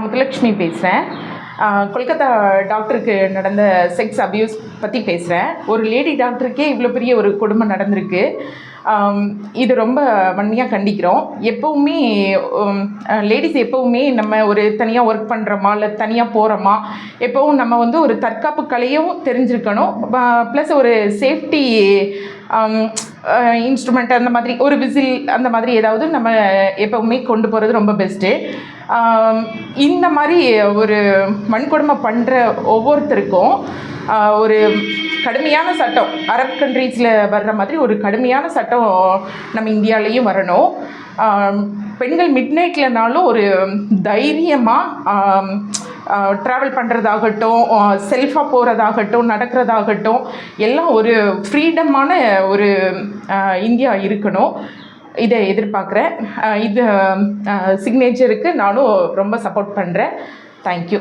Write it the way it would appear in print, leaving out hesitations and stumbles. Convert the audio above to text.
முத்துலட்சுமி பேசுகிறேன். கொல்கத்தா டாக்டருக்கு நடந்த செக்ஸ் அப்யூஸ் பற்றி பேசுகிறேன். ஒரு லேடி டாக்டருக்கே இவ்வளோ பெரிய ஒரு கொடுமை நடந்திருக்கு. இது ரொம்ப வன்மையாக கண்டிக்கிறோம். எப்போவுமே லேடிஸ் எப்போவுமே நம்ம ஒரு தனியாக ஒர்க் பண்ணுறோமா இல்லை தனியாக போகிறோமா, எப்போவும் நம்ம வந்து ஒரு தற்காப்பு கலையும் தெரிஞ்சிருக்கணும். ப்ளஸ் ஒரு சேஃப்டி இன்ஸ்ட்ருமெண்ட் அந்த மாதிரி ஒரு விசில் அந்த மாதிரி ஏதாவது நம்ம எப்போவுமே கொண்டு போகிறது ரொம்ப பெஸ்ட்டு. இந்த மாதிரி ஒரு வன்கொடுமை பண்ணுற ஒவ்வொருத்தருக்கும் ஒரு கடுமையான சட்டம், அரப் கண்ட்ரீஸில் வர்ற மாதிரி ஒரு கடுமையான சட்டம் நம்ம இந்தியாவிலையும் வரணும். பெண்கள் மிட் நைட்லனாலும் ஒரு தைரியமாக ட்ராவல் பண்ணுறதாகட்டும், செல்ஃபாக போகிறதாகட்டும், நடக்கிறதாகட்டும், எல்லாம் ஒரு ஃப்ரீடமான ஒரு இந்தியா இருக்கணும். இதை எதிர்பார்க்குறேன். இது சிக்னேச்சருக்கு நானும் ரொம்ப சப்போர்ட் பண்ணுறேன். தேங்க்யூ.